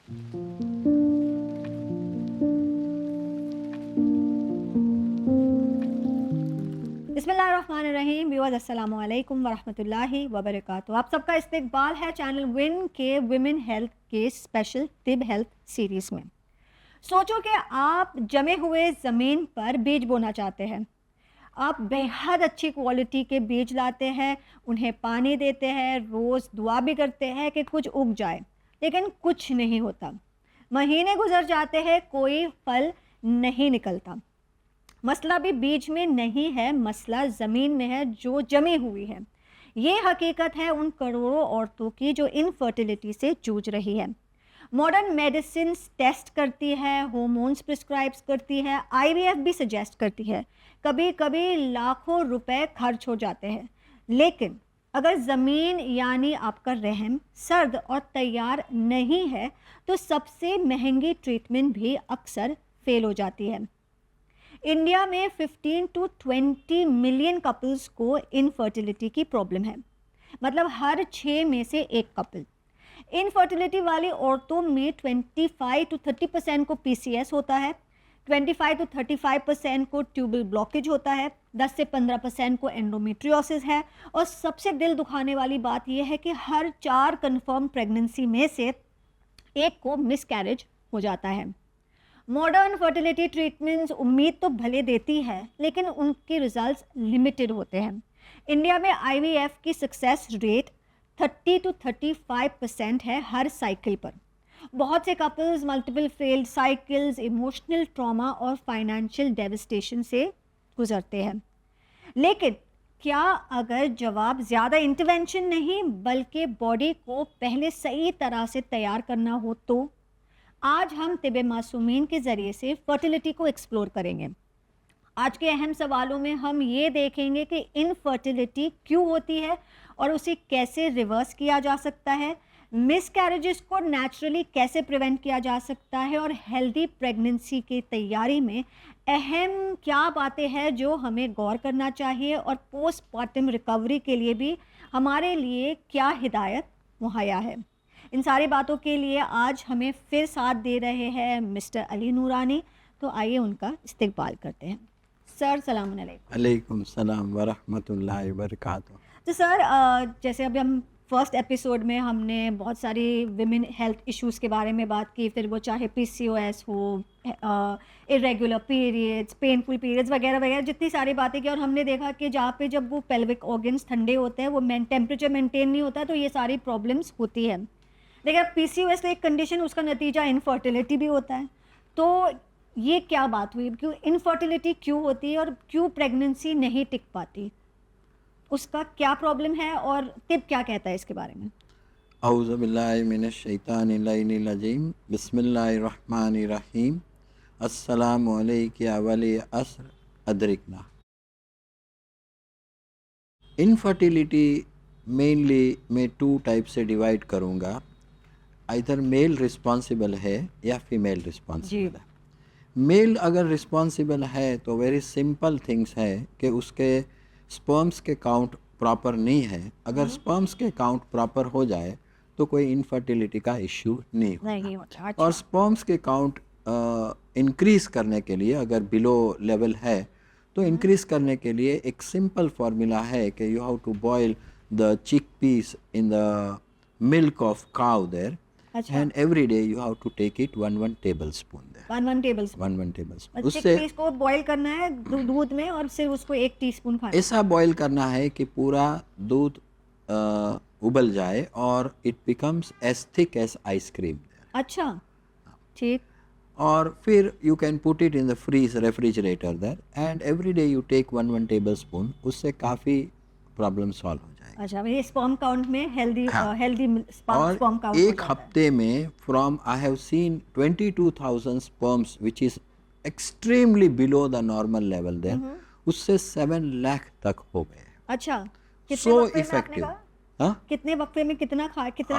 बिस्मिल्लाहिर्रहमानिर्रहीम। व्यूअर्स अस्सलामु अलैकुम वरहमतुल्लाहि वबरकातुहू। आप सबका इस्तकबाल है चैनल विन के विमेन हेल्थ के स्पेशल तिब हेल्थ सीरीज़ में। सोचो कि आप जमे हुए ज़मीन पर बीज बोना चाहते हैं। आप बेहद अच्छी क्वालिटी के बीज लाते हैं, उन्हें पानी देते हैं, रोज़ दुआ भी करते हैं कि कुछ उग जाए, लेकिन कुछ नहीं होता। महीने गुजर जाते हैं, कोई फल नहीं निकलता। मसला भी बीज में नहीं है, मसला ज़मीन में है जो जमी हुई है। ये हकीकत है उन करोड़ों औरतों की जो इनफर्टिलिटी से जूझ रही है। मॉडर्न मेडिसिन टेस्ट करती है, हार्मोन्स प्रिस्क्राइब्स करती है, आईवीएफ भी सजेस्ट करती है, कभी कभी लाखों रुपए खर्च हो जाते हैं। लेकिन अगर ज़मीन यानी आपका रहम सर्द और तैयार नहीं है तो सबसे महंगी ट्रीटमेंट भी अक्सर फेल हो जाती है। इंडिया में 15 to 20 मिलियन कपल्स को इनफर्टिलिटी की प्रॉब्लम है, मतलब हर 6 में से एक कपल। इनफर्टिलिटी वाली औरतों में 25 to 30% को पीसीएस होता है, 25 to 35% को ट्यूबल ब्लॉकेज होता है, 10 से 15% को एंडोमेट्रियोसिस है, और सबसे दिल दुखाने वाली बात यह है कि हर 4 कंफर्म प्रेगनेंसी में से एक को मिसकैरेज हो जाता है। मॉडर्न फर्टिलिटी ट्रीटमेंट्स उम्मीद तो भले देती है, लेकिन उनके रिजल्ट्स लिमिटेड होते हैं। इंडिया में आईवीएफ की सक्सेस रेट 30 to 35% है हर साइकिल पर। बहुत से couples multiple failed cycles, emotional trauma और फाइनेंशियल डेविस्टेशन से गुजरते हैं। लेकिन क्या अगर जवाब ज़्यादा इंटरवेंशन नहीं बल्कि बॉडी को पहले सही तरह से तैयार करना हो तो? आज हम तिब मासूमीन के ज़रिए से फर्टिलिटी को एक्सप्लोर करेंगे। आज के अहम सवालों में हम ये देखेंगे कि इनफर्टिलिटी क्यों होती है और उसे कैसे रिवर्स किया जा सकता है, मिसकैरेजेस को नेचुरली कैसे प्रिवेंट किया जा सकता है, और हेल्दी प्रेगनेंसी की तैयारी में अहम क्या बातें हैं जो हमें गौर करना चाहिए, और पोस्टमार्टम रिकवरी के लिए भी हमारे लिए क्या हिदायत मुहैया है। इन सारी बातों के लिए आज हमें फिर साथ दे रहे हैं मिस्टर अली नूरानी। तो आइए उनका इस्तकबाल करते हैं। सर सलाम अलैकुम। अलैकुम सलाम व रहमतुल्लाहि व बरकातुहू। तो सर जैसे अभी हम फर्स्ट एपिसोड में हमने बहुत सारी विमेन हेल्थ इश्यूज़ के बारे में बात की, फिर वो चाहे पीसीओएस हो, इरेगुलर पीरियड्स, पेनफुल पीरियड्स वगैरह वगैरह, जितनी सारी बातें की, और हमने देखा कि जहाँ पे जब वो पेल्विक ऑर्गन्स ठंडे होते हैं, वो टेम्परेचर मेंटेन नहीं होता, तो ये सारी प्रॉब्लम्स होती है। लेकिन अब पीसीओएस एक कंडीशन, उसका नतीजा इनफर्टिलिटी भी होता है। तो ये क्या बात हुई, क्यों इनफर्टिलिटी क्यों होती है और क्यों प्रेगनेंसी नहीं टिक पाती, उसका क्या प्रॉब्लम है और तिब क्या कहता है इसके बारे में? औज़ु बिल्लाहि मिनश शैतानिर रजीम। बिस्मिल्लाहिर्रहमानिर्रहीम। अस्सलामु अलैका वली अस्र अदरिकना। इनफर्टिलिटी मेनली मैं 2 टाइप से डिवाइड करूँगा। इधर मेल रिस्पॉन्सिबल है या फीमेल रिस्पॉन्सिबल है। मेल अगर रिस्पॉन्सिबल है तो वेरी सिंपल थिंग्स है कि उसके स्पर्म्स के काउंट प्रॉपर नहीं है। अगर स्पर्म्स के काउंट प्रॉपर हो जाए तो कोई इनफर्टिलिटी का इश्यू नहीं होता। अच्छा। और स्पर्म्स के काउंट इंक्रीज़ करने के लिए, अगर बिलो लेवल है तो इंक्रीज करने के लिए एक सिंपल फार्मूला है कि you have to boil the chickpeas in the milk of cow there, and every day you have to take it 1 tablespoon there. 1 tablespoon। 1 tablespoon। उससे इसको बॉईल करना है दूध में, और फिर उसको 1 टीस्पून खाना है। ऐसा बॉईल करना है कि पूरा दूध उबल जाए और it becomes as thick as ice cream. अच्छा, ठीक। और फिर you can put it in the fridge refrigerator there, and every day you take 1 tablespoon। उससे काफ़ी प्रॉब्लम सॉल्व हो जाएगी। अच्छा, मेरे स्पर्म काउंट में हेल्दी स्पर्म काउंट और एक हफ्ते में from I have seen 22,000 sperms which is extremely below the normal level there, उससे 7 लाख तक हो गए। अच्छा, सो इफेक्टिव। कितने वक्त में कितना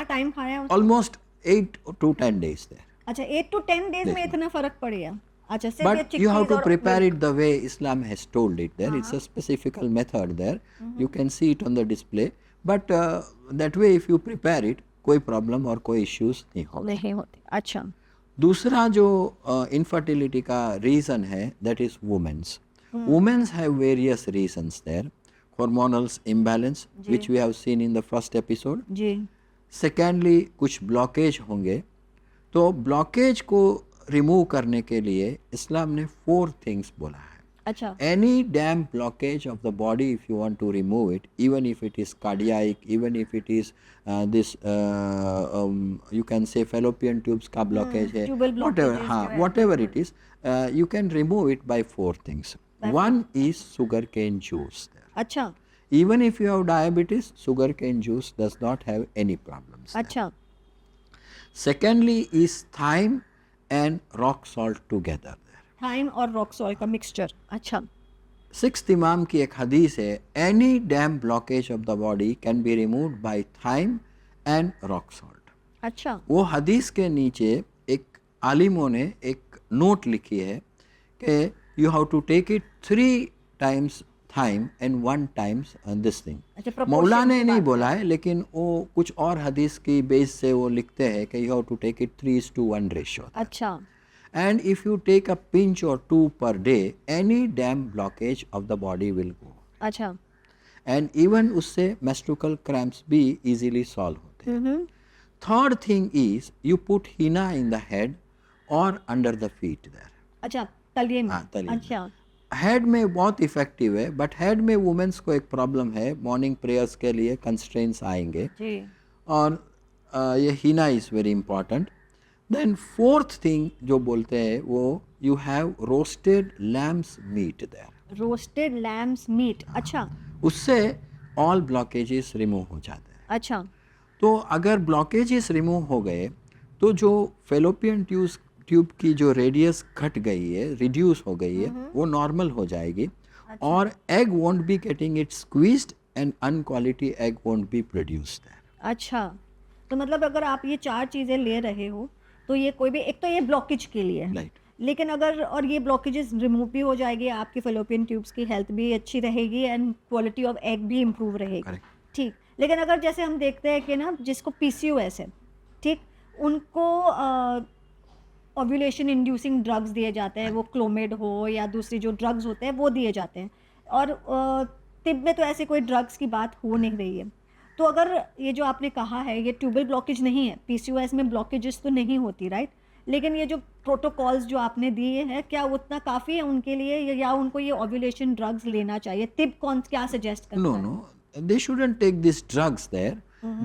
टाइम खाया? Almost 8 to 10 days there. अच्छा, 8 to 10 days में इतना फर्क पड़ गया। अच्छा, but you have to prepare it the way Islam has told it there. It's a specific method there. You can see it on the display, but that way if you prepare it, कोई problem और कोई issues नहीं होगा। नहीं होते। अच्छा। दूसरा जो इनफर्टिलिटी का रीज़न है that is women's. Women's have various reasons there, hormonals imbalance which we have seen in the first episode. जी। सेकेंडली कुछ ब्लॉकेज होंगे, तो ब्लॉकेज को रिमूव करने के लिए इस्लाम ने 4 थिंग्स बोला है। अच्छा। Any damn blockage of the body, if you want to remove it, even if it is cardiac, even if it is you can say fallopian tubes का blockage है, tubal whatever, blockages हाँ, जो है, whatever it is, you can remove it by 4 things. One is sugarcane juice. अच्छा। Even if you have diabetes, sugarcane juice does not have any problems. अच्छा। Secondly is thyme and rock salt together. Thyme और rock salt का mixture. अच्छा। 6th इमाम की एक हदीस है, any damn blockage of the body can be removed by thyme and rock salt. अच्छा। वो हदीस के नीचे एक आलिमों ने एक नोट लिखी है कि you have to take it 3 times thyme and 1 times this thing. अच्छा, मौला ने नहीं बोला है, लेकिन वो कुछ और हदीस की बेस से वो लिखते हैं कि you have to take it 3:1 ratio. अच्छा। And if you take a pinch or 2 per day, any damn blockage of the body will go. अच्छा। And even उससे menstrual cramps भी easily solve होते हैं। Third thing is you put henna in the head or under the feet there. अच्छा, तलिए में। हाँ, तलिए में। अच्छा। हेड में बहुत इफेक्टिव है, बट हेड में वुमेन्स को एक प्रॉब्लम है, मॉर्निंग प्रेयर्स के लिए कंस्ट्रेंट्स आएंगे जी। और ये henna is very important. Then 4th thing जो बोलते हैं वो you have roasted lambs meat there. Roasted lambs meat. अच्छा। उससे ऑल ब्लॉकेजेस रिमूव हो जाते हैं। अच्छा। तो अगर ब्लॉकेजेस रिमूव हो गए तो जो फेलोपियन ट्यूब की जो रेडियस घट गई है, रिड्यूस हो गई है, वो नॉर्मल हो जाएगी। और egg won't be getting it squeezed and unquality egg won't be produced. अच्छा, तो मतलब अगर आप ये 4 चीज़ें ले रहे हो तो ये कोई भी, एक तो ये ब्लॉकेज के लिए है, राइट। लेकिन अगर और ये ब्लॉकेजेस रिमूव भी हो जाएगी, आपकी फेलोपियन ट्यूब्स की हेल्थ भी अच्छी रहेगी एंड क्वालिटी ऑफ एग भी इम्प्रूव रहेगी। Correct. ठीक। लेकिन अगर जैसे हम देखते हैं कि ना जिसको PCOS है, ठीक, उनको ओव्यूलेशन इंड्यूसिंग ड्रग्स दिए जाते हैं, वो क्लोमिड हो या दूसरी जो ड्रग्स होते हैं वो दिए जाते हैं, और तिब में तो ऐसे कोई ड्रग्स की बात हो नहीं रही है। तो अगर ये जो आपने कहा है ये ट्यूबल ब्लॉकेज नहीं है, PCOS में ब्लॉकेजेस तो नहीं होती, राइट, लेकिन ये जो प्रोटोकॉल्स जो आपने दिए हैं क्या उतना काफ़ी है उनके लिए, या उनको ये ओव्यूलेशन ड्रग्स लेना चाहिए? तिब कौन क्या सजेस्ट करता है? No, they shouldn't take these drugs there,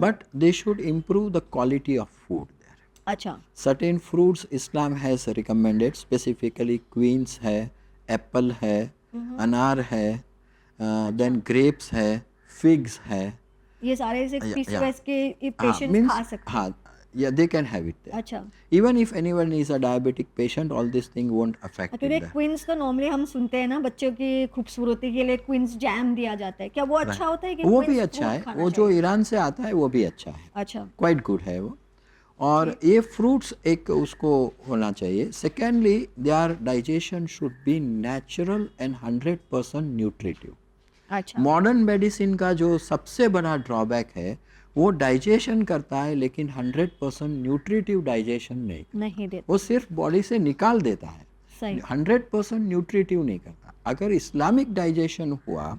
but they should improve the quality of food there. अच्छा। Certain fruits Islam has recommended, specifically queens है, apple है, अनार है, then grapes है, figs है। ये सारे से PCOS के पेशेंट्स means, खा सकते हैं? हाँ, yeah, they can have it there. अच्छा। Even if anyone is a diabetic patient, all this thing won't affect तो it ये there. क्वींस तो नॉर्मली हम सुनते हैं ना, बच्चों की खूबसूरती के लिए क्वींस जैम दिया जाता है, क्या वो अच्छा होता है कि वो भी queen's अच्छा fruit है, खाना वो जो चाहिए? ईरान से आता है वो भी अच्छा है, अच्छा। क्वाइट गुड है वो। और ये फ्रूट्स एक उसको होना चाहिए। Secondly there digestion should be natural and 100% nutritive. अच्छा। मॉडर्न मेडिसिन का जो सबसे बड़ा ड्रॉबैक है वो डाइजेशन करता है लेकिन 100% न्यूट्रिटिव डाइजेशन नहीं करता। नहीं देते। वो सिर्फ बॉडी से निकाल देता है, सही। 100% न्यूट्रिटिव नहीं करता। अगर इस्लामिक डाइजेशन हुआ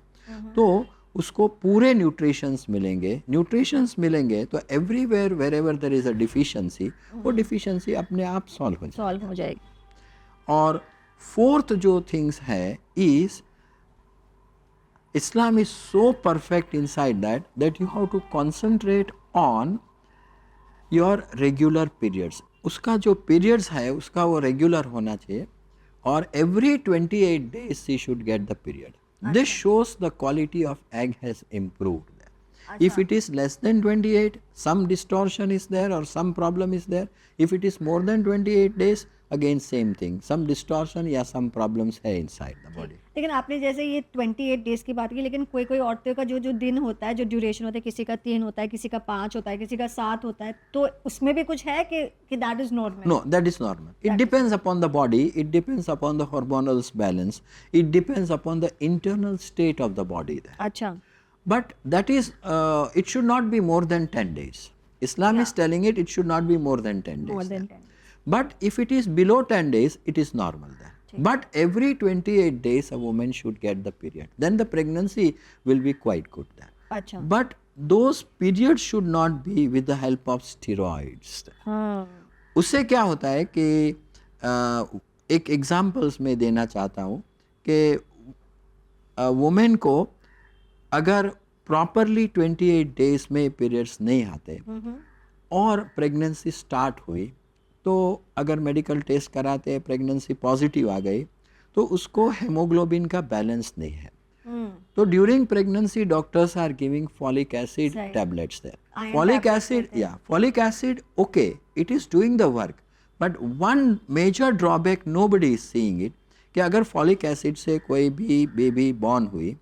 तो उसको पूरे न्यूट्रिशंस मिलेंगे तो everywhere wherever there is a deficiency, वो डिफिशियंसी अपने आप सॉल्व हो जाएगी। और 4th जो थिंग्स है is Islam is so perfect inside that you have to concentrate on your regular periods. उसका जो periods है उसका वो regular होना चाहिए, और every 28 days she should get the period. This shows the quality of egg has improved. If it is less than 28, some distortion is there or some problem is there. If it is more than 28 days, again same thing, some distortion या some problems है inside the body. लेकिन आपने जैसे ये 28 days की बात की, लेकिन कोई औरतों का जो दिन होता है, जो ड्यूरेशन होता है, किसी का 3 होता है, किसी का 5 होता है, किसी का 7 होता है, तो उसमें भी कुछ है कि that is normal? No, that is normal. It depends upon the body, it depends upon the hormonal balance, it depends upon the internal state of the body there. अच्छा। But that is, it should not be more than 10 days. Islam is telling it should not be more than 10 days. More than there. 10 days. But if it is below 10 days, it is normal there. But every 28 days a woman should get the period. Then the pregnancy will be quite good there. अच्छा But those periods should not be with the help of steroids. हाँ उससे क्या होता है कि एक examples में देना चाहता हूँ कि वुमेन को अगर प्रॉपरली 28 डेज में पीरियड्स नहीं आते और प्रेगनेंसी स्टार्ट हुई, तो अगर मेडिकल टेस्ट कराते प्रेगनेंसी पॉजिटिव आ गई तो उसको हेमोग्लोबिन का बैलेंस नहीं है, तो during pregnancy doctors are giving folic acid tablets there. Folic acid okay, it is doing the work, but one major drawback nobody is seeing it कि अगर फॉलिक एसिड से कोई भी बेबी बॉर्न हुई,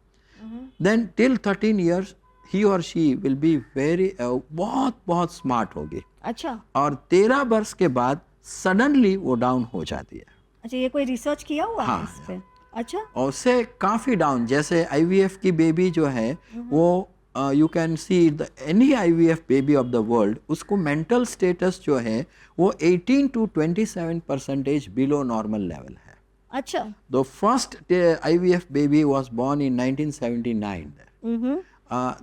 then till 13 years he or she will be very बहुत smart होगी, अच्छा और 13 वर्ष के बाद सडनली वो डाउन हो जाती है. अच्छा ये कोई रिसर्च किया हुआ है इस पे? अच्छा और उससे काफ़ी डाउन, जैसे IVF की बेबी जो है वो you can see any IVF baby of the world, उसको मेंटल स्टेटस जो है वो 18 to 27% बिलो नॉर्मल लेवल है. अच्छा the first IVF baby was born in 1979.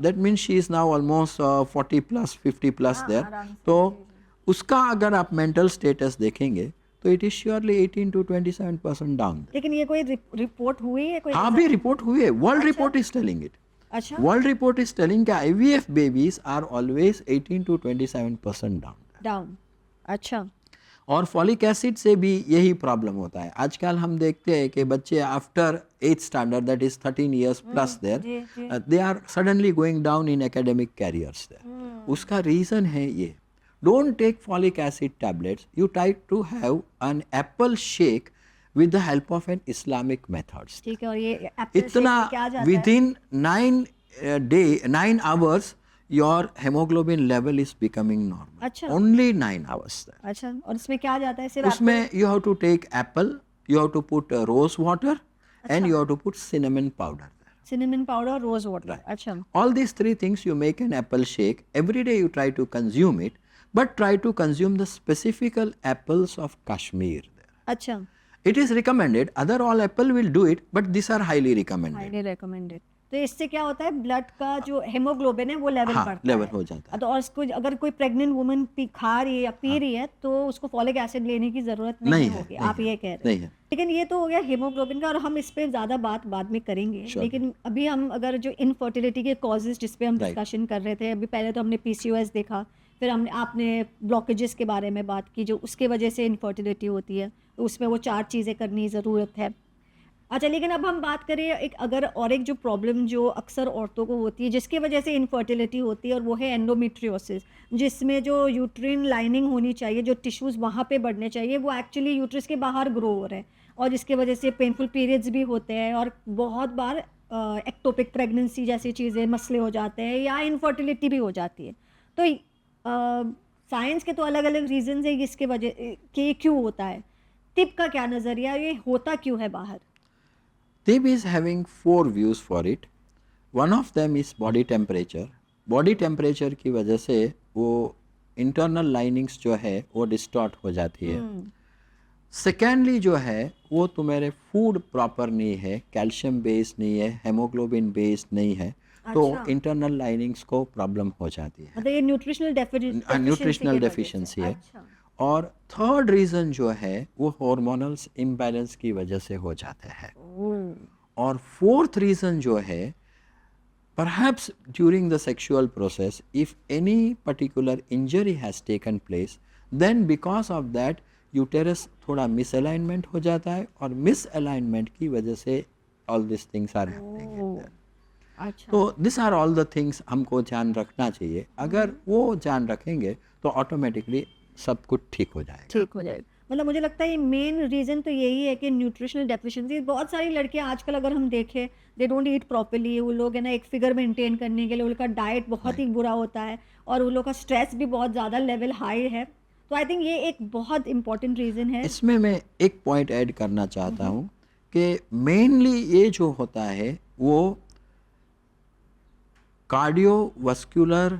That means she is now almost 40 plus 50 plus there. तो उसका अगर आप मेंटल स्टेटस देखेंगे तो it is surely 18 to 27% down. लेकिन ये कोई रिपोर्ट हुई है कोई? हाँ भी रिपोर्ट हुई है, world report is telling it. अच्छा वर्ल्ड रिपोर्ट इज टेलिंग कि IVF babies are always 18 to 27% down. अच्छा और फॉलिक एसिड से भी यही प्रॉब्लम होता है. आजकल हम देखते हैं कि बच्चे after 8th standard that is 13 years plus there, they are suddenly going down in academic careers there. उसका रीज़न है ये. Don't take folic acid tablets. You try to have an apple shake with the help of an Islamic methods. ठीक है. और ये Apple इतना क्या जाता है? within 9 hours your hemoglobin level is becoming normal. अच्छा. Only 9 hours. अच्छा और इसमें क्या जाता है? सिर्फ उसमें you have to take apple, you have to put rose water, and you have to put cinnamon powder. Cinnamon powder और रोज वाटर. अच्छा All these three things you make an apple shake. Every day you try to consume it, but try to consume the specific apples of Kashmir. अच्छा It is recommended. Other all apple will do it, but these are highly recommended. Highly recommended. तो इससे क्या होता है? Blood का जो haemoglobin है वो लेवल हाँ, बढ़ता लेवल है. हो जाता है. तो और उसको अगर कोई प्रेग्नेंट वुमन खा रही है या पी रही है तो उसको फॉलिक एसिड लेने की जरूरत नहीं होगी. आप ये कह रहे नहीं हैं. है. लेकिन ये तो हो गया हेमोग्लोबिन का, और हम इस पे ज़्यादा बात बाद में करेंगे. लेकिन अभी हम अगर जो इनफर्टिलिटी के कॉजेज जिस पे हम डिस्कशन कर रहे थे, अभी पहले तो हमने PCOS देखा, फिर आपने ब्लॉकेजेस के बारे में बात की जो उसके वजह से इनफर्टिलिटी होती है, तो उसमें वो 4 चीज़ें करनी ज़रूरत है. अच्छा लेकिन अब हम बात करें एक जो प्रॉब्लम जो अक्सर औरतों को होती है जिसकी वजह से इनफर्टिलिटी होती है, और वो है एंडोमेट्रियोसिस, जिसमें जो यूट्रिन लाइनिंग होनी चाहिए, जो टिश्यूज़ वहाँ पे बढ़ने चाहिए, वो एक्चुअली यूट्रस के बाहर ग्रो हो रहे हैं, और जिसकी वजह से पेनफुल पीरियड्स भी होते हैं, और बहुत बार एक्टोपिक प्रेगनेंसी जैसी चीज़ें मसले हो जाते हैं या इनफर्टिलिटी भी हो जाती है. तो साइंस के तो अलग अलग रीजंस है इसके वजह कि क्यों होता है. तिब का क्या नज़रिया, ये होता क्यों है बाहर? Tib is having 4 views for it. One of them is body temperature. Body temperature की वजह से वो internal linings जो है वो distort हो जाती है. सेकेंडली जो है वो तुम्हारे फूड प्रॉपर नहीं है, कैल्शियम बेस्ड नहीं है, हेमोग्लोबिन बेस्ड नहीं है, तो इंटरनल लाइनिंग्स को प्रॉब्लम हो जाती है. मतलब ये न्यूट्रिशनल डेफिशिएंसी है. और थर्ड रीज़न जो है वो हार्मोनल्स इम्बैलेंस की वजह से हो जाते हैं. और फोर्थ रीज़न जो है, perhaps during the sexual process, if any particular injury has taken place, then because of that uterus थोड़ा मिसअलाइनमेंट हो जाता है, और मिसअलाइनमेंट की वजह से all this things are happening. अच्छा. तो this are all the things हमको ध्यान रखना चाहिए. अगर वो ध्यान रखेंगे तो ऑटोमेटिकली सब कुछ ठीक हो जाएगा. मतलब मुझे लगता है ये मेन रीज़न तो यही है कि न्यूट्रिशनल डेफिशिएंसी. बहुत सारी लड़कियां आजकल अगर हम देखें, दे डोंट ईट प्रॉपर्ली. वो लोग है ना एक फिगर मेंटेन करने के लिए उनका डाइट बहुत ही बुरा होता है, और उन लोग का स्ट्रेस भी बहुत ज़्यादा लेवल हाई है. तो आई थिंक ये एक बहुत इंपॉर्टेंट रीज़न है. इसमें मैं एक पॉइंट ऐड करना चाहता हूँ कि मेनली ये जो होता है वो कार्डियोवास्कुलर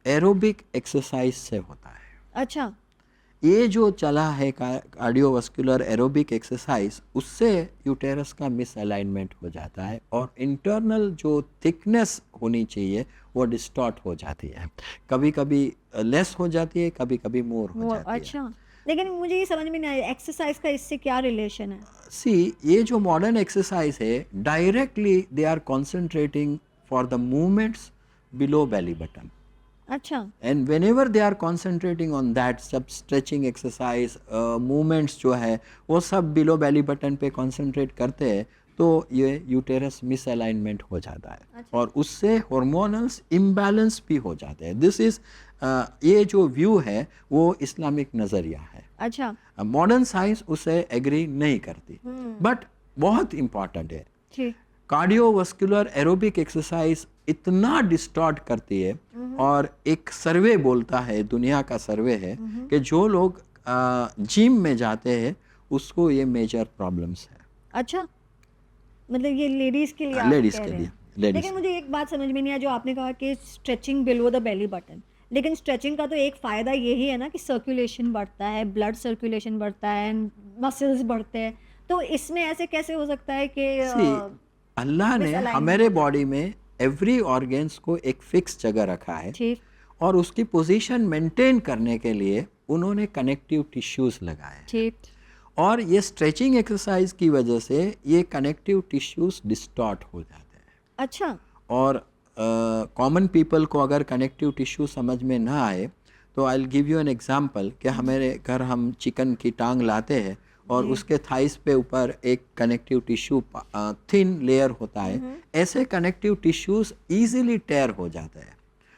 एरोबिक एक्सरसाइज से होता है। अच्छा, ये जो चला है कार्डियोवास्कुलर एरोबिक एक्सरसाइज, उससे यूटेरस का मिसअलाइनमेंट हो जाता है और इंटरनल जो थिकनेस होनी चाहिए वो डिस्टॉर्ट हो जाती है, कभी कभी लेस हो जाती है, कभी कभी मोर हो वो जाती है। अच्छा, लेकिन मुझे ये समझ में नहीं आया एक्सरसाइज का इससे क्या रिलेशन है? सी, ये जो मॉडर्न एक्सरसाइज है, directly they are concentrating for the movements below belly button, अच्छा, and when ever they are concentrating on that, सब स्ट्रेचिंग एक्सरसाइज मूवमेंट्स जो है वो सब बिलो बेली बटन पे कॉन्सेंट्रेट करते हैं, तो ये यूटेरस मिसअलाइनमेंट हो जाता है। अच्छा। और उससे हार्मोनल्स इम्बैलेंस भी हो जाते हैं। दिस इज ये जो व्यू है वो इस्लामिक नज़रिया है। अच्छा, मॉडर्न साइंस उसे एग्री नहीं करती, बट बहुत इम्पॉर्टेंट है। ठीक, कार्डियोवास्कुलर एरोबिक एक्सरसाइज इतना डिस्टॉर्ट करती है, और एक सर्वे बोलता है, दुनिया का सर्वे है, कि जो लोग जिम में जाते हैं उसको ये मेजर प्रॉब्लम्स है। अच्छा, मतलब ये लेडीज के लिए आप लेडीज कह के रहे लिए, हैं। लेडीज। लेकिन मुझे एक बात समझ में नहीं आया, जो आपने कहा कि stretching below the belly button, लेकिन स्ट्रेचिंग का तो एक फ़ायदा यही है ना कि सर्कुलेशन बढ़ता है, ब्लड सर्कुलेशन बढ़ता है, मसल्स बढ़ते हैं, तो इसमें ऐसे कैसे हो सकता है कि अल्लाह ने misalignment हमारे हो जाए? बॉडी में एवरी ऑर्गन्स को एक फिक्स जगह रखा है, ठीक, और उसकी पोजीशन मेंटेन करने के लिए उन्होंने कनेक्टिव टिश्यूज लगाए हैं। ठीक, और ये स्ट्रेचिंग एक्सरसाइज की वजह से ये कनेक्टिव टिश्यूज डिस्टॉर्ट हो जाते हैं। अच्छा, और कॉमन पीपल को अगर कनेक्टिव टिश्यू समझ में ना आए, तो I will give you an example कि हमारे घर हम चिकन की टांग लाते हैं और उसके थाइस पे ऊपर एक कनेक्टिव टिश्यू थिन लेयर होता है, ऐसे कनेक्टिव टिश्यूज इजीली टेयर हो जाते हैं।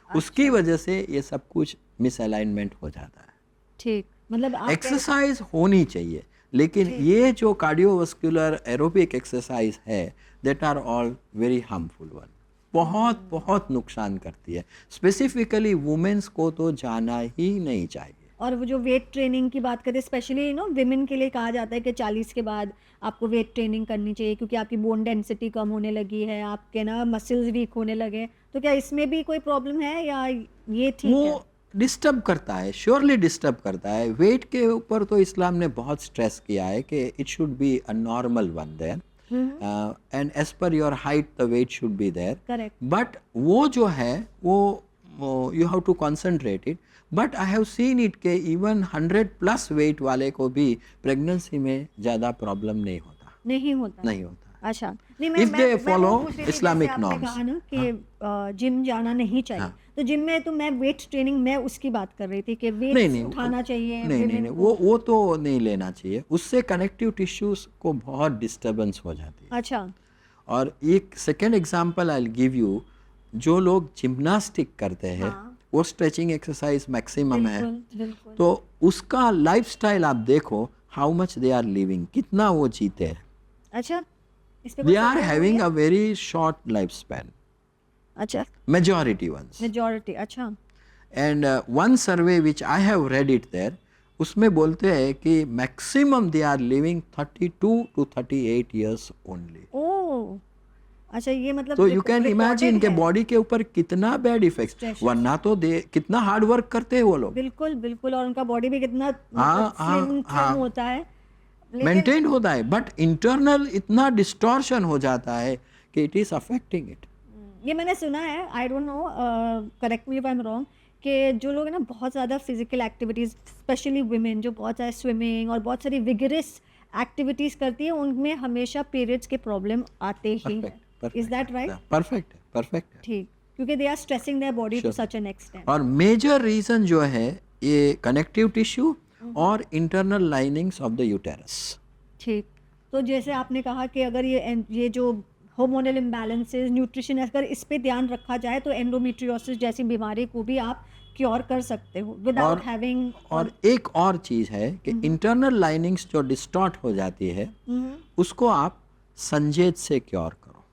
उसकी वजह से ये सब कुछ मिसअलाइनमेंट हो जाता है। ठीक, मतलब आप एक्सरसाइज होनी चाहिए, लेकिन ये जो कार्डियोवास्कुलर एरोबिक एक्सरसाइज है, that are all very harmful one, बहुत बहुत नुकसान करती है। स्पेसिफिकली वुमेन्स को तो जाना ही नहीं चाहिए। और वो जो वेट ट्रेनिंग की बात करें, स्पेशली विमेन के लिए कहा जाता है कि 40 के बाद आपको वेट ट्रेनिंग करनी चाहिए, क्योंकि आपकी बोन डेंसिटी कम होने लगी है, आपके ना मसल्स वीक होने लगे, तो क्या इसमें भी कोई प्रॉब्लम है या ये ठीक है? वो डिस्टर्ब करता है, श्योरली डिस्टर्ब करता है। वेट के ऊपर तो इस्लाम ने बहुत स्ट्रेस किया है कि it should be a normal one there, and as per your height the weight should be there. Correct, but वो जो है वो you have to concentrate it. But I have seen it के इवन 100+ वेट वाले को भी pregnancy में ज़्यादा प्रॉब्लम नहीं होता, नहीं होता, नहीं होता। अच्छा, नहीं If they मैं follow वो पूछ रही थी, Islamic जैसे आपने norms. कहा ना कि जिम जाना नहीं चाहिए, तो जिम में तो मैं वेट ट्रेनिंग मैं उसकी बात कर रही थी कि नहीं वेट नहीं उठाना चाहिए नहीं नहीं women नहीं, को। वो तो नहीं लेना चाहिए, उससे कनेक्टिव टिश्यूज को बहुत डिस्टर्बेंस हो जाती है। अच्छा, और एक second example I will give you, जो लोग जिम्नास्टिक करते हैं, हाँ। वो स्ट्रेचिंग एक्सरसाइज मैक्सिमम है, बिल्कुल बिल्कुल, तो उसका लाइफस्टाइल आप देखो, how much they are living, कितना वो जीते हैं। अच्छा, इस पे they are having a very short life span, अच्छा, मेजॉरिटी वंस। मेजॉरिटी, अच्छा, and one survey which I have read it there, उसमें बोलते हैं कि maximum they are living 32 to 38 years only. Oh, अच्छा, ये मतलब तो यू कैन इमेजिन के है। बॉडी के ऊपर कितना बैड इफेक्ट, Stress. वरना तो दे कितना हार्ड वर्क करते हैं वो लोग, बिल्कुल बिल्कुल, और उनका बॉडी भी कितना हाँ, स्लिम हाँ। होता है, लेकिन मेंटेन होता है, बट इंटरनल इतना डिस्टॉर्शन हो जाता है कि इट इज अफेक्टिंग इट। ये मैंने सुना है, I don't know, correct me if I am wrong, कि जो लोग है ना बहुत ज़्यादा फिजिकल एक्टिविटीज़, स्पेशली वुमेन जो बहुत सारे स्विमिंग और बहुत सारी विगरस एक्टिविटीज़ करती है, उनमें हमेशा पीरियड्स के प्रॉब्लम आते ही हैं। Is that right? Perfect, perfect. ठीक, क्योंकि they are stressing their body to such an extent. और मेजर रीजन जो है ये कनेक्टिव टिश्यू और internal linings of the uterus. ठीक, तो जैसे आपने कहा कि अगर ये जो हार्मोनल इम्बैलेंसेस, न्यूट्रिशन, अगर इस पे ध्यान रखा जाए तो एंडोमेट्रियोसिस जैसी बीमारी को भी आप क्योर कर सकते हो विदाउट हैविंग। और एक और चीज़ है कि इंटरनल लाइनिंग्स जो डिस्टॉर्ट हो जाती है, उसको आप संजेद से क्योर करो।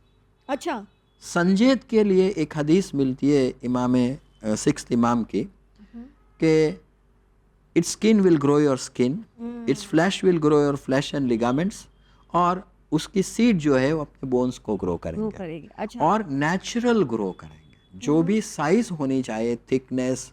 अच्छा, संजेद के लिए एक हदीस मिलती है इमाम 6th इमाम की, कि it's skin will grow your skin, it's flash will grow your flash and ligaments, और उसकी सीड जो है वो अपने बोन्स को ग्रो करेंगे, करेगी। अच्छा, और नेचुरल ग्रो करेंगे। जो भी साइज होनी चाहिए, थिकनेस,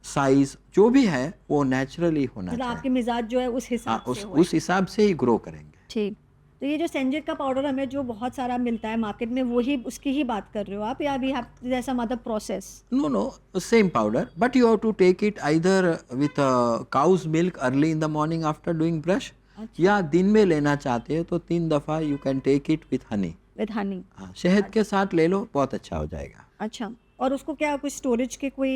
साइज जो भी है वो नेचुरली होना मतलब चाहिए। आपके मिजाज जो है उस हाँ, हिसाब से हो। उस हिसाब से ही ग्रो करेंगे। ठीक। तो ये जो सेंजेट का पाउडर हमें जो बहुत सारा मिलता है मार्केट में, वही उसकी ही बात कर रहे हो आप, या we have there some other process? No, same powder, but you have to take it either with cow's milk early in the morning after doing brush, या दिन में लेना चाहते हैं तो 3 दफ़ा you can take it with honey. With Honey? हाँ, शहद के साथ ले लो, बहुत अच्छा हो जाएगा। अच्छा। और उसको क्या कुछ स्टोरेज के कोई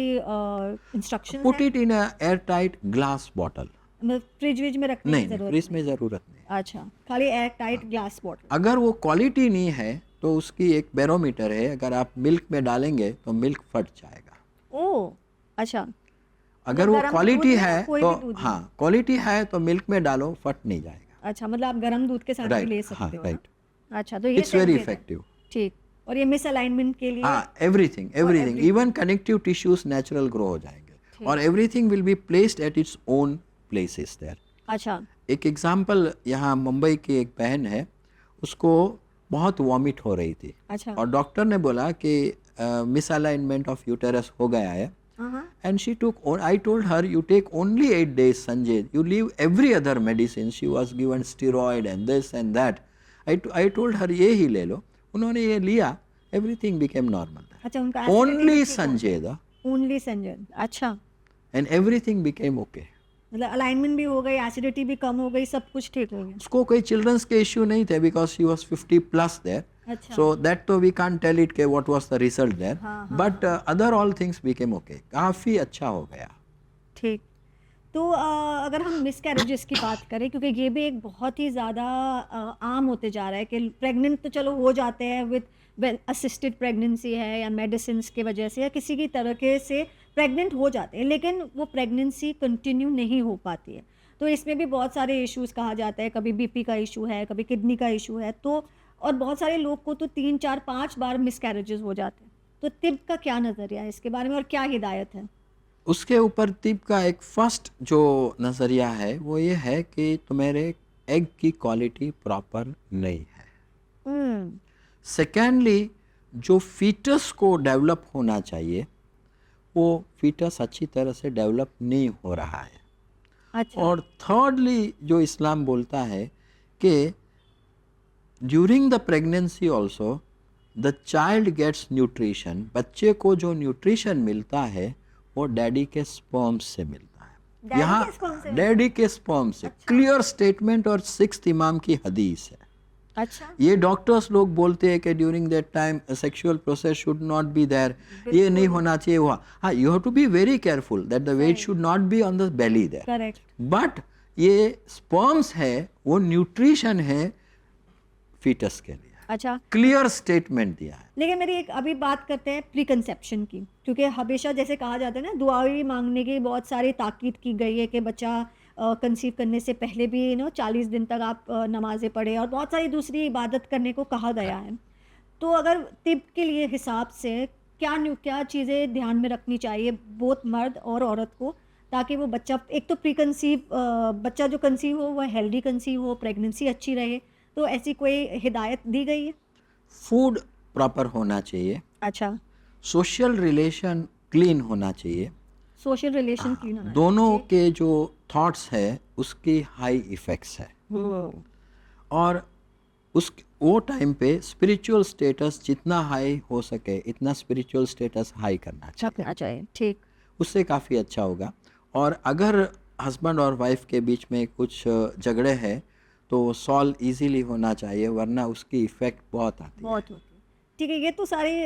instruction Put it in a airtight glass bottle. Fridge विज में रखने की नहीं, जरूरत? फ्रिज में ज़रूरत नहीं। अच्छा, खाली एयर टाइट ग्लास बॉटल। अगर वो क्वालिटी नहीं है तो उसकी एक बैरोमीटर है, अगर आप मिल्क में डालेंगे तो मिल्क फट जाएगा। ओह, अच्छा। अगर वो गरम क्वालिटी दूध में है या कोई तो भी दूध में? हाँ, क्वालिटी है तो मिल्क में डालो, फट नहीं जाएगा। अच्छा, मतलब आप गर्म दूध के साथ भी राइट, ले हाँ, सकते हो ना? राइट, अच्छा, तो ये इट्स वेरी सेंजेट है। इफेक्टिव। ठीक। और ये मिस अलाइनमेंट के लिए? हाँ, everything, everything, even connective tissues natural grow हो जाएंगे, और everything will be placed at its own places there. अच्छा। एक एग्जांपल, यहाँ मुंबई की एक बहन है, उसको बहुत वॉमिट हो रही थी, अच्छा। और डॉक्टर ने बोला कि मिस अलाइनमेंट ऑफ यूटेरस हो गया है, and she took I told her you take only 8 days Sanjay, you leave every other medicine. She was given steroid and this and that. I told her ये ही ले लो, उन्होंने ये लिया, everything became normal. अच्छा, उनका Only Sanjay ओनली सेंजेट। अच्छा, and everything became okay. मतलब alignment भी हो गई, एसिडिटी भी कम हो गई, सब कुछ ठीक हो गया। उसको कोई चिल्ड्रंस के इश्यू नहीं थे because she was 50 plus there. अच्छा। So that तो we can't tell it के what was the result there. But other all things became okay. काफ़ी अच्छा हो गया। ठीक। तो अगर हम मिसकैरेजेस की बात करें, क्योंकि ये भी एक बहुत ही ज़्यादा आम होते जा रहा है कि प्रेग्नेंट तो चलो हो जाते हैं विद वेल असिस्टेड प्रेगनेंसी है या मेडिसिन की वजह से या किसी की तरीके से प्रेग्नेंट हो जाते हैं, लेकिन वो प्रेगनेंसी कंटिन्यू नहीं हो पाती है। तो इसमें भी बहुत सारे इश्यूज़ कहा जाता है, कभी बीपी का इशू है, कभी किडनी का इशू है, तो और बहुत सारे लोग को तो 3, 4, 5 बार मिसकैरेजेस हो जाते हैं। तो तिब का क्या नज़रिया है इसके बारे में और क्या हिदायत है? उसके ऊपर तिब का एक फर्स्ट जो नज़रिया है वो ये है कि तुम्हारे एग की क्वालिटी प्रॉपर नहीं है। सेकेंडली, जो फीटस को डेवलप होना चाहिए वो फीटस अच्छी तरह से डेवलप नहीं हो रहा है। अच्छा। और थर्डली, जो इस्लाम बोलता है कि during the pregnancy also the child gets nutrition, बच्चे को जो न्यूट्रिशन मिलता है वो डैडी के स्पर्म से मिलता है। यहाँ डैडी के स्पर्म से क्लियर स्टेटमेंट और 6th इमाम की हदीस है। अच्छा। ये डॉक्टर्स लोग बोलते हैं कि during that time sexual process should not be there, ये नहीं होना चाहिए हुआ। हाँ, you have to be very careful that the weight should not be on the belly there. Correct. But ये स्पर्म्स है, वो न्यूट्रिशन है फीटस के लिए। अच्छा, क्लियर स्टेटमेंट दिया है। लेकिन मेरी एक अभी बात करते हैं प्री कंसेप्शन की, क्योंकि हमेशा जैसे कहा जाता है ना, दुआएं मांगने की बहुत सारी ताकीद की गई है कि बच्चा कंसीव करने से पहले भी 40 दिन तक आप नमाज़ें पढ़े और बहुत सारी दूसरी इबादत करने को कहा गया है। तो अगर तिब के लिए हिसाब से क्या चीज़ें ध्यान में रखनी चाहिए बोथ मर्द और औरत को, ताकि वो बच्चा एक तो प्री कंसीव बच्चा जो कंसीव हो वह हेल्दी कंसीव हो, प्रेगनेंसी अच्छी रहे, तो ऐसी कोई हिदायत दी गई है? फूड प्रॉपर होना चाहिए। अच्छा। सोशल रिलेशन क्लीन होना चाहिए। सोशल रिलेशन क्लीन होना दोनों के जो थॉट्स है उसकी हाई इफेक्ट्स है, और वो टाइम पे स्पिरिचुअल स्टेटस जितना हाई हो सके इतना स्पिरिचुअल स्टेटस हाई करना चाहिए। ठीक। उससे काफ़ी अच्छा होगा। और अगर हस्बैंड और वाइफ के बीच में कुछ झगड़े हैं तो सॉल्व इजीली होना चाहिए, वरना उसकी इफेक्ट बहुत आती है। बहुत होती है। ठीक है, ये तो सारी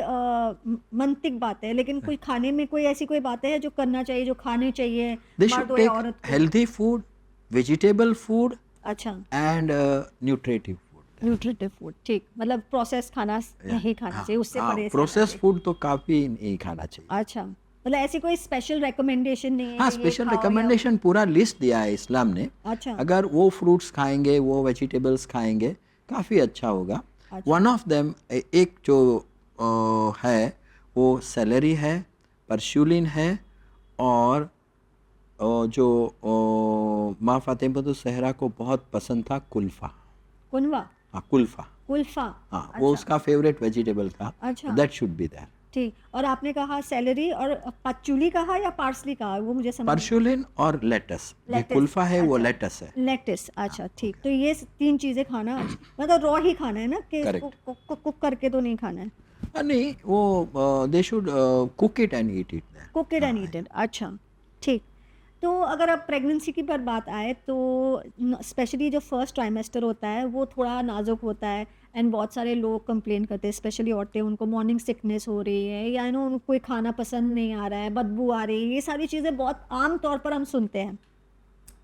मंतिक बातें है, लेकिन कोई खाने में कोई ऐसी कोई बातें हैं जो करना चाहिए, जो खाने चाहिए मर्द हो या औरत को? हेल्दी फूड, वेजिटेबल फूड, अच्छा, and nutritive food. Nutritive food, ठीक। मतलब प्रोसेस खाना नहीं खाना चाहिए, उससे परहेज। प्रोसेस फूड तो काफ़ी नहीं खाना चाहिए। अच्छा, मतलब ऐसी कोई स्पेशल रिकमेंडेशन नहीं है? हाँ, स्पेशल रिकमेंडेशन पूरा लिस्ट दिया है इस्लाम ने। अच्छा। अगर वो फ्रूट्स खाएंगे, वो वेजिटेबल्स खाएंगे, काफ़ी अच्छा होगा। वन ऑफ देम, एक जो है वो सेलरी है, परशुलिन है, और जो माँ फातिमा सहरा को बहुत पसंद था कुल्फा। कुनवा? हाँ, कुल्फा। कुल्फा। हाँ, वो उसका फेवरेट वेजिटेबल था। अच्छा। That should be there. ठीक। और आपने कहा सेलरी और पचूली कहा या पार्सली कहा, वो मुझे समझ परशुलिन और लेटस, ये लेटिस, कुल्फा है वो अच्छा। लेटस है। लेटिस, अच्छा ठीक। तो ये 3 चीज़ें खाना मतलब रॉ ही खाना है ना, कि इसको करेक्ट। कुक करके तो नहीं खाना है? नहीं, वो they should cook it and eat it. Cook and eat it, अच्छा ठीक। तो अगर अब प्रेगनेंसी की पर बात आए तो स्पेशली जो फर्स्ट ट्राइमेस्टर होता है वो थोड़ा नाजुक होता है, एंड बहुत सारे लोग कंप्लेन करते हैं, स्पेशली औरतें, उनको मॉर्निंग सिकनेस हो रही है, या उनको कोई खाना पसंद नहीं आ रहा है, बदबू आ रही है, ये सारी चीज़ें बहुत आम तौर पर हम सुनते हैं।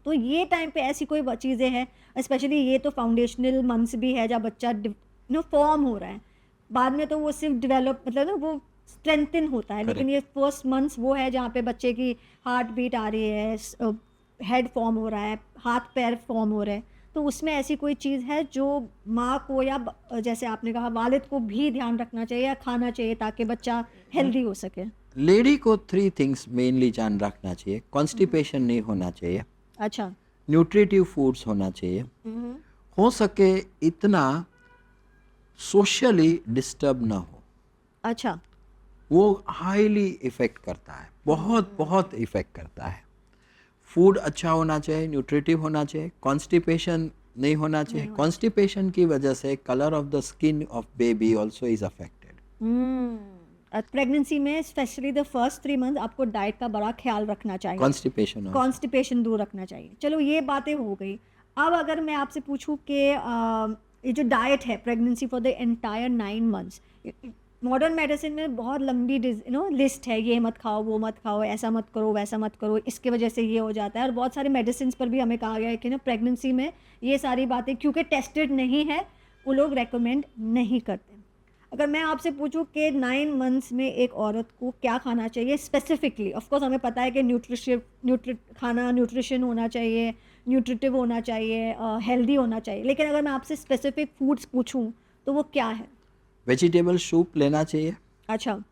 तो ये टाइम पे ऐसी कोई चीज़ें हैं, स्पेशली ये तो फाउंडेशनल मंथ्स भी है जब बच्चा फॉर्म हो रहा है, बाद में तो वो सिर्फ डेवलप मतलब ना वो स्ट्रेंथन होता है, लेकिन ये फर्स्ट मंथ्स वो है जहाँ पे बच्चे की हार्ट बीट आ रही है, हेड फॉर्म हो रहा है, हाथ पैर फॉर्म हो रहे हैं। तो उसमें ऐसी कोई चीज़ है जो माँ को या जैसे आपने कहा वालिद को भी ध्यान रखना चाहिए या खाना चाहिए ताकि बच्चा हेल्दी हो सके? लेडी को 3 थिंग्स मेनली ध्यान रखना चाहिए। कॉन्स्टिपेशन नहीं होना चाहिए, अच्छा। न्यूट्रिटिव फूड्स होना चाहिए, हो सके इतना सोशली डिस्टर्ब ना हो। अच्छा। वो हाईली इफ़ेक्ट करता है, बहुत बहुत इफ़ेक्ट करता है। फूड अच्छा होना चाहिए, न्यूट्रिटिव होना चाहिए, कॉन्स्टिपेशन नहीं होना चाहिए। कॉन्स्टिपेशन की वजह से colour of the skin of baby also is affected. Pregnancy में स्पेशली द फर्स्ट 3 मंथ आपको डाइट का बड़ा ख्याल रखना चाहिए, कॉन्स्टिपेशन कॉन्स्टिपेशन दूर रखना चाहिए। चलो ये बातें हो गई। अब अगर मैं आपसे पूछूं कि ये जो डाइट है pregnancy for the entire 9 months, modern medicine में बहुत लंबी लिस्ट है, ये मत खाओ, वो मत खाओ, ऐसा मत करो, वैसा मत करो, इसके वजह से ये हो जाता है, और बहुत सारे मेडिसिन पर भी हमें कहा गया है कि प्रेगनेंसी में ये सारी बातें क्योंकि टेस्टेड नहीं है वो लोग रेकमेंड नहीं करते। अगर मैं आपसे पूछूं कि 9 मंथ्स में एक औरत को क्या खाना चाहिए स्पेसिफिकली, ऑफ कोर्स हमें पता है कि न्यूट्रिशन होना चाहिए, न्यूट्रिटिव होना चाहिए, हेल्दी होना चाहिए, लेकिन अगर मैं आपसे स्पेसिफिक फूड्स पूछूं तो वो क्या है? वेजिटेबल सूप लेना चाहिए, अच्छा।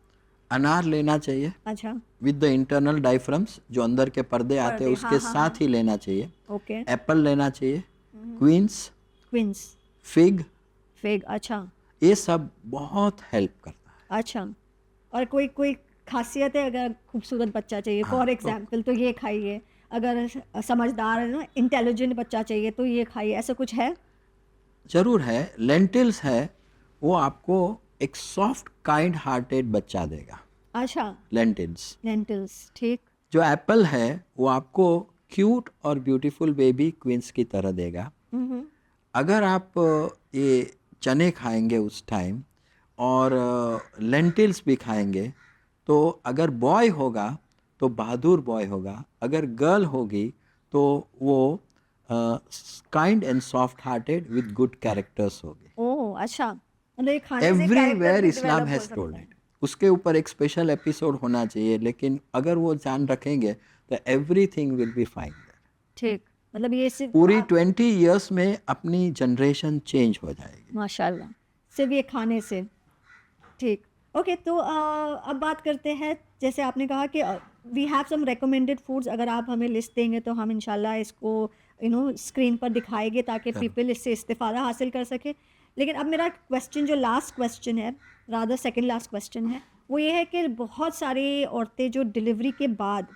अनार लेना चाहिए अच्छा। विद द इंटरनल डायफ्राम्स, जो अंदर के पर्दे आते हैं उसके साथ ही लेना चाहिए। ओके। एप्पल लेना चाहिए, क्वींस, फिग, अच्छा। ये सब बहुत हेल्प करता है। अच्छा। और कोई खासियत है, अगर खूबसूरत बच्चा चाहिए फॉर एग्जाम्पल तो ये खाइए, अगर समझदार है ना इंटेलिजेंट बच्चा चाहिए तो ये खाइए, ऐसा कुछ है? जरूर है। लेंटिल्स है, वो आपको एक सॉफ्ट काइंड हार्टेड बच्चा देगा। अच्छा। लेंटिल्स, ठीक। जो एप्पल है वो आपको क्यूट और ब्यूटीफुल बेबी क्वींस की तरह देगा। अगर आप ये चने खाएंगे उस टाइम और लेंटिल्स भी खाएंगे तो अगर बॉय होगा तो बहादुर बॉय होगा, अगर गर्ल होगी तो वो kind and soft hearted with good characters होगी। ओह अच्छा, मतलब ये खाने से एवरीवेयर कैरेक्टर भी इस्लाम डेवलप हो हैज टोल्ड सकता इट। उसके ऊपर एक स्पेशल एपिसोड होना चाहिए, लेकिन अगर वो ध्यान रखेंगे तो एवरीथिंग विल बी फाइन। ठीक, मतलब ये सिर्फ पूरी 20 इयर्स में अपनी जनरेशन चेंज हो जाएगी माशाल्लाह सिर्फ ये खाने से। ठीक, ओके। तो अब बात करते हैं, जैसे आपने कहा कि we have some recommended foods, अगर आप हमें लिस्ट देंगे तो हम इंशाल्लाह इसको स्क्रीन पर दिखाएंगे ताकि पीपल इससे इस्तेफादा हासिल कर सके। लेकिन अब मेरा क्वेश्चन जो लास्ट क्वेश्चन है, रादर सेकंड लास्ट क्वेश्चन है, वो ये है कि बहुत सारी औरतें जो डिलीवरी के बाद,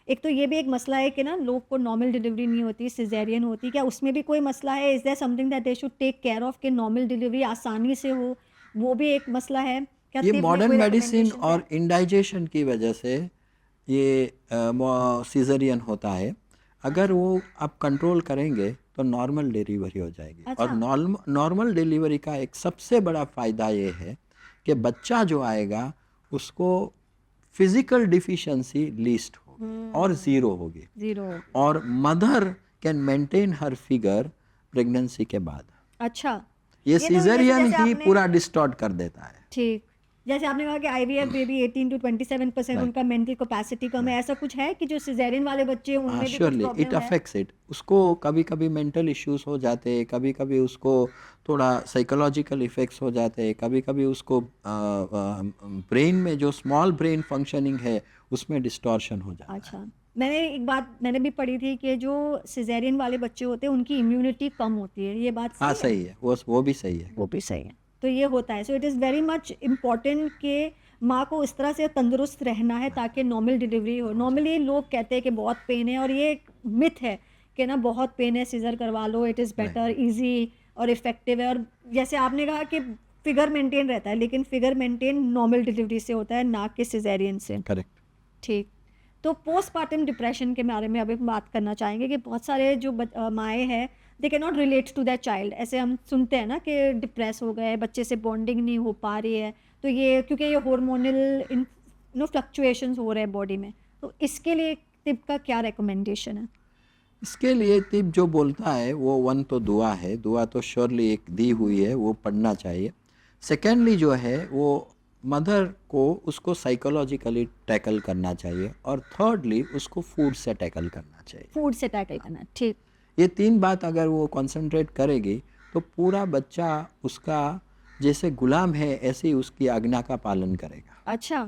एक तो ये भी एक मसला है कि लोग को नॉर्मल डिलीवरी नहीं होती, सिजेरियन होती, क्या उसमें भी कोई मसला है? Is there something that they should take care of कि नॉर्मल डिलीवरी आसानी से हो, वो भी एक मसला है क्या? ये तिब में मॉडर्न कोई मेडिसिन recommendation और है? इंडाइजेशन की वजह से ये सीजरियन होता है। अगर वो आप कंट्रोल करेंगे तो नॉर्मल डिलीवरी हो जाएगी। और अच्छा। नॉर्मल डिलीवरी का एक सबसे बड़ा फ़ायदा ये है कि बच्चा जो आएगा उसको फिजिकल डिफिशिएंसी लीस्ट होगी और ज़ीरो होगी, जीरो। और mother can maintain her figure pregnancy के बाद। अच्छा, ये तो सीजरियन जैसे ही आपने पूरा डिस्टॉर्ट कर देता है। ठीक, जैसे आपने कहा कि IVF बेबी 18 to 27% Right. उनका मेंटल कैपेसिटी कम है, ऐसा कुछ है कि जो सिजेरियन वाले बच्चे हैं उनमें भी कुछ श्योरली इट प्रॉब्लम है? Affects it. उसको कभी कभी मेंटल इश्यूज हो जाते हैं, कभी कभी उसको थोड़ा साइकोलॉजिकल इफेक्ट्स हो जाते हैं, कभी कभी उसको ब्रेन में जो स्मॉल ब्रेन फंक्शनिंग है उसमें डिस्टॉर्शन हो जाता है। अच्छा, मैंने एक बात मैंने भी पढ़ी थी कि जो सिजेरियन वाले बच्चे होते हैं उनकी इम्यूनिटी कम होती है, ये बात सही है, वो भी सही है। वो भी सही है। तो ये होता है, so it is very much important कि माँ को इस तरह से तंदुरुस्त रहना है ताकि नॉर्मल डिलीवरी हो। नॉर्मली लोग कहते हैं कि बहुत पेन है, और ये एक मिथ है कि ना बहुत पेन है सीजर करवा लो, इट इज़ बेटर, इजी और इफ़ेक्टिव है। और जैसे आपने कहा कि फिगर मेंटेन रहता है, लेकिन फिगर मेंटेन नॉर्मल डिलीवरी से होता है, ना कि सिजेरियन से। करेक्ट। ठीक। तो पोस्टपार्टम डिप्रेशन के बारे में अभी हम बात करना चाहेंगे कि बहुत सारे जो माएँ हैं, they can not relate to that child. ऐसे हम सुनते हैं ना कि डिप्रेस हो गए, बच्चे से बॉन्डिंग नहीं हो पा रही है, तो ये क्योंकि ये हार्मोनल फ्लक्चुएशंस हो रहे हैं बॉडी में, तो इसके लिए टिप का क्या रिकमेंडेशन है? इसके लिए टिप जो बोलता है वो वन तो दुआ है, दुआ तो श्योरली एक दी हुई है, वो पढ़ना चाहिए। सेकेंडली जो है वो मदर को उसको साइकोलॉजिकली टैकल करना चाहिए, और थर्डली उसको फूड से टैकल करना चाहिए। फूड से टैकल करना, ठीक। ये 3 बात अगर वो कंसंट्रेट करेगी तो पूरा बच्चा उसका जैसे गुलाम है ऐसे ही उसकी आज्ञा का पालन करेगा। अच्छा,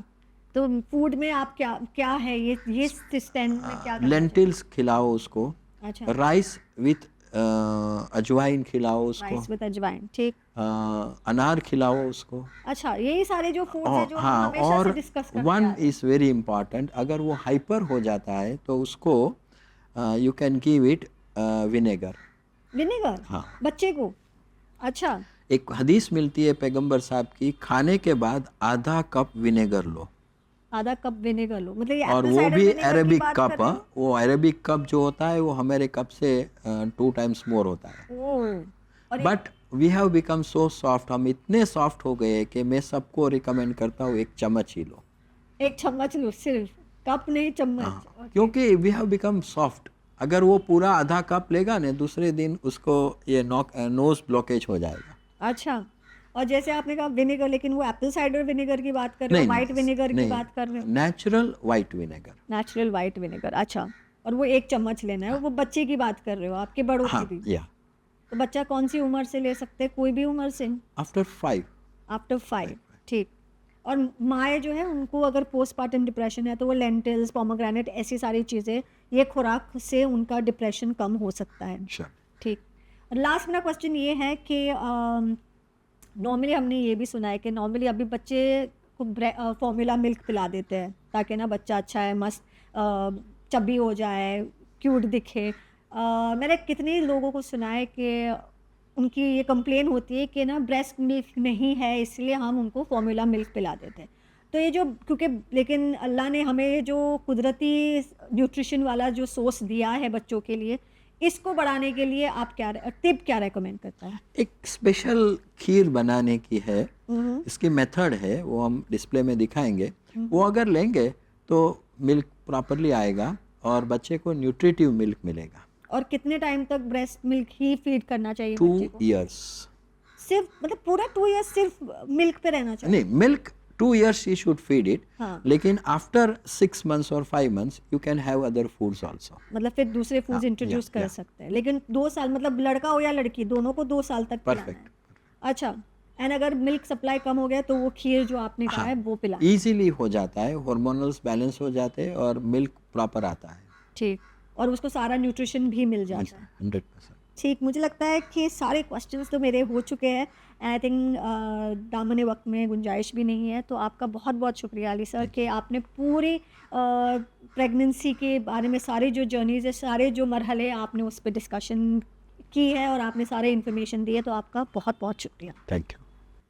तो फूड में आप क्या क्या है ये स्टैंड में क्या करना लेंटिल्स खिलाओ उसको, चाहिए? अच्छा, राइस विथ अजवाइन खिलाओ उसको, राइस विद अजवाइन, ठीक। अनार खिलाओ उसको। अच्छा, यही सारे जो फूड्स हैं जो हम हाँ, हमेशा से और डिस्कस करते आ वन रहे हैं। इज़ वेरी इम्पॉर्टेंट, अगर वो हाइपर हो जाता है तो उसको you can give it vinegar. Vinegar हाँ, बच्चे को? अच्छा, एक हदीस मिलती है पैगंबर साहब की, खाने के बाद आधा कप विनेगर लो, आधा कप विनेगर लो, मतलब ये और एप्पल वो साइडर भी विनेगर की अरेबिक बात कप। कर रहे हो? वो अरेबिक कप जो होता है वो हमारे कप से 2 टाइम्स मोर होता है। ओह, और but we have become so soft, हम इतने सॉफ्ट हो गए कि मैं सबको रिकमेंड करता हूँ 1 चम्मच ही लो। एक चम्मच लो सिर्फ, कप नहीं चम्मच। हाँ, ओके। क्योंकि वी हैव बिकम सॉफ्ट। अगर वो पूरा आधा कप लेगा ना, दूसरे दिन उसको ये नोज ब्लॉकेज हो जाएगा। अच्छा, और जैसे आपने कहा विनेगर, लेकिन वो एप्पल साइडर विनेगर की बात कर रहे हो, नहीं व्हाइट विनेगर की नहीं, बात कर रहे हो? Natural white vinegar. Natural white vinegar, अच्छा। और वो एक चम्मच लेना है, वो बच्चे की बात कर रहे हो, आपके बड़ों की हाँ, भी? या तो बच्चा कौन सी उम्र से ले सकते हैं? कोई भी उम्र से? आफ्टर 5। आफ्टर 5, ठीक। और माएँ जो है उनको अगर पोस्टपार्टम डिप्रेशन है तो वो लेंटिल्स, पोमोग्रेनेट, ऐसी सारी चीज़ें, ये खुराक से उनका डिप्रेशन कम हो सकता है। श्योर। ठीक। और लास्ट मेरा क्वेश्चन ये है कि नॉर्मली हमने ये भी सुना है कि नॉर्मली अभी बच्चे को फॉर्मूला मिल्क पिला देते हैं ताकि ना बच्चा अच्छा है, मस्त चब्बी हो जाए, क्यूट दिखे। मैंने कितने लोगों को सुना है कि उनकी ये कंप्लेन होती है कि ना ब्रेस्ट मिल्क नहीं है, इसलिए हम उनको फॉर्मूला मिल्क पिला देते हैं। तो ये जो, क्योंकि लेकिन अल्लाह ने हमें जो कुदरती न्यूट्रिशन वाला जो सोर्स दिया है बच्चों के लिए, इसको बढ़ाने के लिए आप क्या टिप क्या रेकमेंड करता है? एक स्पेशल खीर बनाने की है, हम्म, इसकी मेथड है, वो हम डिस्प्ले में दिखाएंगे। वो अगर लेंगे तो मिल्क प्रॉपरली आएगा और बच्चे को न्यूट्रिटिव मिल्क मिलेगा। और कितने टाइम तक ब्रेस्ट मिल्क ही फीड करना चाहिए 2 बच्चे को? इयर्स। सिर्फ मतलब पूरा 2 इयर्स सिर्फ मिल्क पे रहना चाहिए? नहीं, milk 2 years he should feed it, हाँ, लेकिन आफ्टर 6 मंथ्स और 5 months you can have other foods also. मतलब फिर दूसरे फूड्स हाँ, इंट्रोड्यूस कर या। सकते हैं, लेकिन 2 साल, मतलब लड़का हो या लड़की, दोनों को 2 साल तक पिलाना है। परफेक्ट। अच्छा, एंड अगर मिल्क सप्लाई कम हो गया तो वो खीर जो आपने कहा है वो पिलाना। इजीली हो जाता है, हार्मोनल्स बैलेंस हो जाते हैं और मिल्क प्रॉपर आता है। ठीक, और उसको सारा न्यूट्रिशन भी मिल जाता है। 100%। ठीक, मुझे लगता है कि सारे क्वेश्चंस तो मेरे हो चुके हैं। आई थिंक दामन वक्त में गुंजाइश भी नहीं है, तो आपका बहुत बहुत शुक्रिया अली सर कि आपने पूरी प्रेगनेंसी के बारे में सारी जो जर्नीज़ है, सारे जो मरहले आपने उस पर डिस्कशन की है और आपने सारे इन्फॉर्मेशन दी है, तो आपका बहुत बहुत शुक्रिया। Thank you.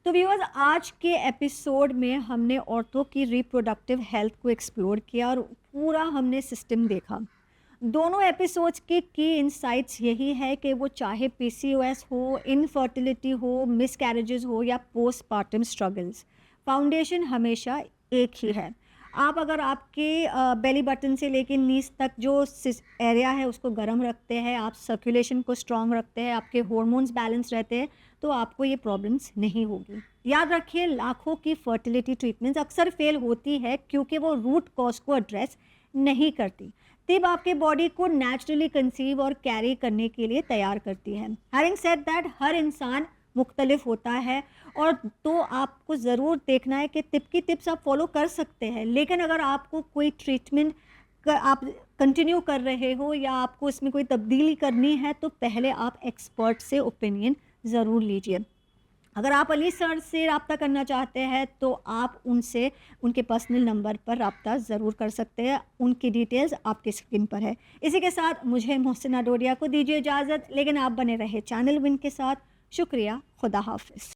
तो व्यूअर्स, आज के एपिसोड में हमने औरतों की रिप्रोडक्टिव हेल्थ को एक्सप्लोर किया और पूरा हमने सिस्टम देखा। दोनों एपिसोड्स की इनसाइट्स यही है कि वो चाहे पीसीओएस हो, इनफर्टिलिटी हो, मिसकैरेजेस हो या पोस्टपार्टम स्ट्रगल्स, फाउंडेशन हमेशा एक ही है। आप अगर आपके बेली बटन से लेकर नीज तक जो एरिया है उसको गर्म रखते हैं, आप सर्कुलेशन को स्ट्रॉन्ग रखते हैं, आपके हॉर्मोन्स बैलेंस रहते हैं, तो आपको ये प्रॉब्लम्स नहीं होगी। याद रखिए, लाखों की फर्टिलिटी ट्रीटमेंट्स अक्सर फेल होती है क्योंकि वो रूट कॉज को एड्रेस नहीं करती। तिब आपके बॉडी को नेचुरली कंसीव और कैरी करने के लिए तैयार करती है। हैविंग सेड दैट, हर इंसान मुख्तलिफ होता है, और तो आपको ज़रूर देखना है कि टिप की टिप्स आप फॉलो कर सकते हैं, लेकिन अगर आपको कोई ट्रीटमेंट आप कंटिन्यू कर रहे हो या आपको इसमें कोई तब्दीली करनी है, तो पहले आप एक्सपर्ट से ओपिनियन ज़रूर लीजिए। अगर आप अली सर से रब्ता करना चाहते हैं तो आप उनसे उनके पर्सनल नंबर पर रब्ता ज़रूर कर सकते हैं, उनकी डिटेल्स आपकी स्क्रीन पर है। इसी के साथ मुझे मोहसिना डोडिया को दीजिए इजाज़त, लेकिन आप बने रहे चैनल विन के साथ। शुक्रिया, खुदा हाफिज़।